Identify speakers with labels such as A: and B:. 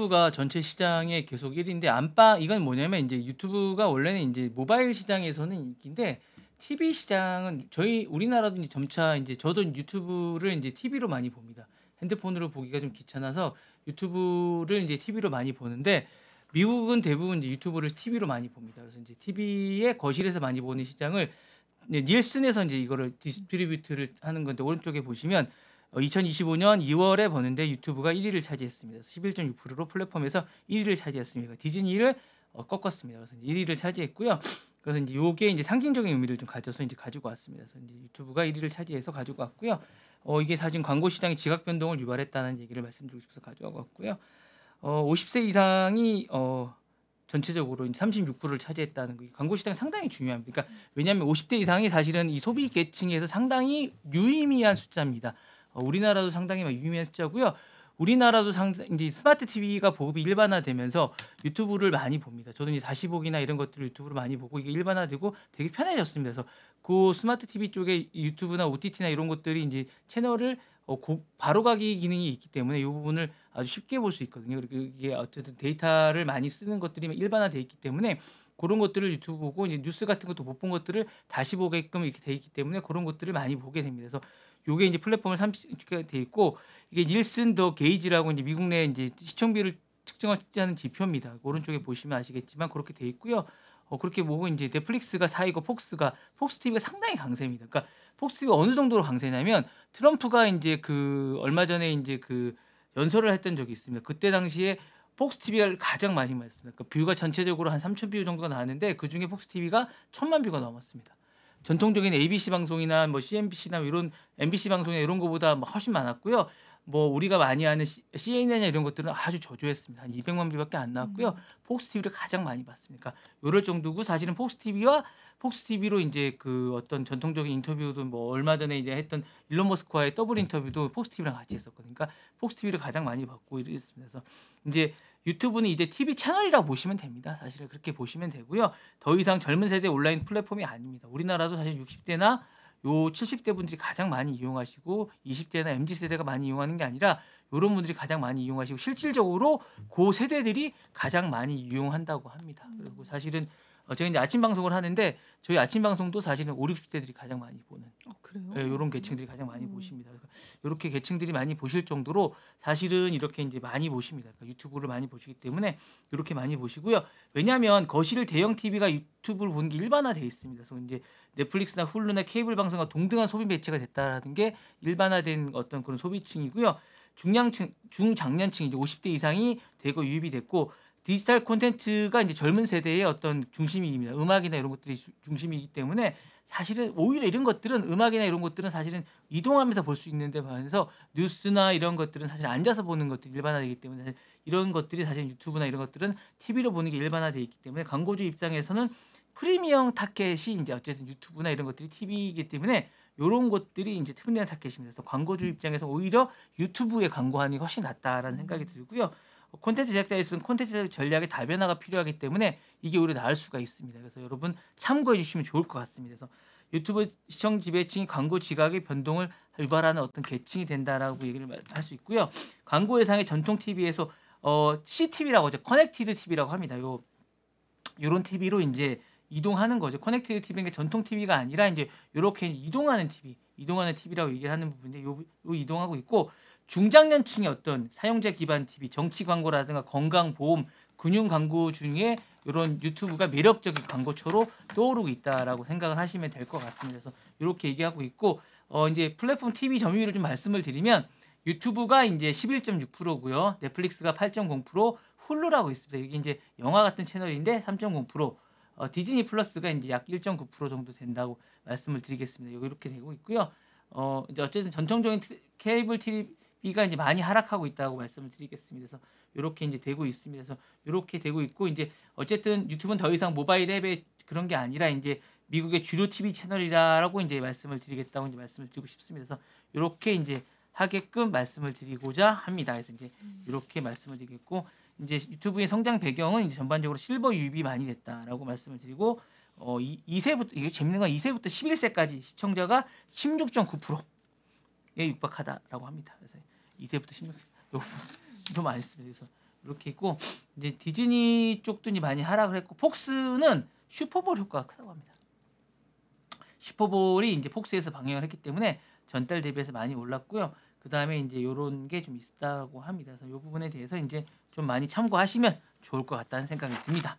A: 유튜브가 전체 시장에 계속 1위인데 안방 이건 뭐냐면 이제 유튜브가 원래는 이제 모바일 시장에서는 인기인데 TV 시장은 저희 우리나라도 이제 점차 이제 저도 유튜브를 이제 TV로 많이 봅니다. 핸드폰으로 보기가 좀 귀찮아서 유튜브를 이제 TV로 많이 보는데 미국은 대부분 이제 유튜브를 TV로 많이 봅니다. 그래서 이제 TV의 거실에서 많이 보는 시장을 닐슨에서 이제 이거를 디스트리뷰트를 하는 건데 오른쪽에 보시면 2025년 2월에 보는데 유튜브가 1위를 차지했습니다. 11.6%로 플랫폼에서 1위를 차지했습니다. 디즈니를 꺾었습니다. 그래서 1위를 차지했고요. 그래서 이제 요게 이제 상징적인 의미를 좀 가져서 이제 가지고 왔습니다. 그래서 이제 유튜브가 1위를 차지해서 가지고 왔고요. 이게 사실 광고 시장의 지각 변동을 유발했다는 얘기를 말씀드리고 싶어서 가져와 왔고요. 50세 이상이 전체적으로 36%를 차지했다는 거. 광고 시장 상당히 중요합니다. 그러니까 왜냐하면 50대 이상이 사실은 이 소비 계층에서 상당히 유의미한 숫자입니다. 우리나라도 상당히 유의미한 숫자고요. 우리나라도 이제 스마트 TV가 보급이 일반화되면서 유튜브를 많이 봅니다. 저도 이제 다시 보기나 이런 것들을 유튜브로 많이 보고 이게 일반화되고 되게 편해졌습니다. 그래서 그 스마트 TV 쪽에 유튜브나 OTT나 이런 것들이 이제 채널을 바로가기 기능이 있기 때문에 이 부분을 아주 쉽게 볼 수 있거든요. 그리고 이게 어쨌든 데이터를 많이 쓰는 것들이 일반화돼 있기 때문에 그런 것들을 유튜브 보고 이제 뉴스 같은 것도 못 본 것들을 다시 보게끔 이렇게 돼 있기 때문에 그런 것들을 많이 보게 됩니다. 그래서 요게 이제 플랫폼을 30개 돼 있고 이게 닐슨 더 게이지라고 이제 미국 내 이제 시청비를 측정하는 지표입니다. 오른쪽에 보시면 아시겠지만 그렇게 돼 있고요. 그렇게 보고 이제 넷플릭스가 4위고 폭스 TV가 상당히 강세입니다. 그러니까 폭스 TV가 어느 정도로 강세냐면 트럼프가 이제 그 얼마 전에 이제 그 연설을 했던 적이 있습니다. 그때 당시에 폭스 TV가 가장 많이 봤습니다. 그러니까 뷰가 전체적으로 한 3천 뷰 정도가 나왔는데 그 중에 폭스 TV가 1,000만 뷰가 넘었습니다. 전통적인 ABC 방송이나 뭐 CNBC나 이런 MBC 방송이나 이런 거보다 훨씬 많았고요. 뭐 우리가 많이 아는 CNN이나 이런 것들은 아주 저조했습니다. 한 200만 뷰밖에 안 나왔고요. 폭스 TV를 가장 많이 봤습니다. 그러니까 이럴 정도고 사실은 폭스 TV로 이제 그 어떤 전통적인 인터뷰도 뭐 얼마 전에 이제 했던 일론 머스크와의 더블 인터뷰도 폭스 TV랑 같이 했었거든요. 그러니까 폭스 TV를 가장 많이 봤고 이랬습니다. 그래서 이제 유튜브는 이제 TV 채널이라고 보시면 됩니다. 사실 그렇게 보시면 되고요. 더 이상 젊은 세대 온라인 플랫폼이 아닙니다. 우리나라도 사실 60대나 요 70대 분들이 가장 많이 이용하시고 20대나 MZ 세대가 많이 이용하는 게 아니라 이런 분들이 가장 많이 이용하시고 실질적으로 그 세대들이 가장 많이 이용한다고 합니다. 그리고 사실은 제가 이제 아침 방송을 하는데 저희 아침 방송도 사실은 5, 60대들이 가장 많이 보는
B: 그래요?
A: 이런 계층들이 가장 많이 보십니다. 그러니까 이렇게 계층들이 많이 보실 정도로 사실은 이렇게 이제 많이 보십니다. 그러니까 유튜브를 많이 보시기 때문에 이렇게 많이 보시고요. 왜냐하면 거실 대형 TV가 유튜브를 보는 게 일반화되어 있습니다. 그래서 이제 넷플릭스나 훌루나 케이블 방송과 동등한 소비 매체가 됐다라는 게 일반화된 어떤 그런 소비층이고요. 중장년층 이제 50대 이상이 대거 유입이 됐고 디지털 콘텐츠가 이제 젊은 세대의 어떤 중심입니다. 음악이나 이런 것들이 중심이기 때문에 사실은 오히려 이런 것들은 음악이나 이런 것들은 사실은 이동하면서 볼 수 있는데 반해서 뉴스나 이런 것들은 사실 앉아서 보는 것들이 일반화되기 때문에 사실 이런 것들이 사실 유튜브나 이런 것들은 TV로 보는 게 일반화되어 있기 때문에 광고주 입장에서는 프리미엄 타켓이 이제 어쨌든 유튜브나 이런 것들이 TV이기 때문에 이런 것들이 이제 프리미엄 타켓입니다. 그래서 광고주 입장에서 오히려 유튜브에 광고하는 게 훨씬 낫다라는 생각이 들고요. 콘텐츠 제작자에서는 콘텐츠 전략의 다변화가 필요하기 때문에 이게 오히려 나을 수가 있습니다. 그래서 여러분 참고해 주시면 좋을 것 같습니다. 그래서 유튜브 시청 지배층이 광고 지각의 변동을 유발하는 어떤 계층이 된다라고 얘기를 할 수 있고요. 광고 예상의 전통 TV에서 CTV라고 하죠. 커넥티드 TV라고 합니다. 요런 TV로 이제 이동하는 거죠. 커넥티드 TV인 게 전통 TV가 아니라 이제 이렇게 이동하는 TV라고 얘기를 하는 부분인데 요 이동하고 있고 중장년층의 어떤 사용자 기반 TV, 정치 광고라든가 건강 보험, 금융 광고 중에 이런 유튜브가 매력적인 광고처로 떠오르고 있다라고 생각을 하시면 될 것 같습니다. 그래서 이렇게 얘기하고 있고 이제 플랫폼 TV 점유율을 좀 말씀을 드리면 유튜브가 이제 11.6%고요. 넷플릭스가 8.0%, 훌루라고 있습니다. 이게 이제 영화 같은 채널인데 3.0%, 디즈니 플러스가 이제 약 1.9% 정도 된다고 말씀을 드리겠습니다. 이렇게 되고 있고요. 이제 어쨌든 전통적인 케이블 TV가 이제 많이 하락하고 있다고 말씀을 드리겠습니다. 그래서 이렇게 이제 되고 있습니다. 그래서 이렇게 되고 있고 이제 어쨌든 유튜브는 더 이상 모바일 앱의 그런 게 아니라 이제 미국의 주류 TV 채널이라고 이제 말씀을 드리겠다고 이제 말씀을 드리고 싶습니다. 그래서 이렇게 이제 하게끔 말씀을 드리고자 합니다. 그래서 이제 이렇게 말씀을 드리겠고 이제 유튜브의 성장 배경은 이제 전반적으로 실버 유입이 많이 됐다라고 말씀을 드리고 2세부터 이게 재밌는 건 2세부터 11세까지 시청자가 16.9%에 육박하다라고 합니다. 그래서 2세부터 16좀 많이 씁니다. 그래서 이렇게 있고 이제 디즈니 쪽도 이제 많이 하락을 했고 폭스는 슈퍼볼 효과가 크다고 합니다. 슈퍼볼이 이제 폭스에서 방영을 했기 때문에 전달 대비해서 많이 올랐고요. 그 다음에 이제 요런 게 좀 있다고 합니다. 그래서 이 부분에 대해서 이제 좀 많이 참고하시면 좋을 것 같다는 생각이 듭니다.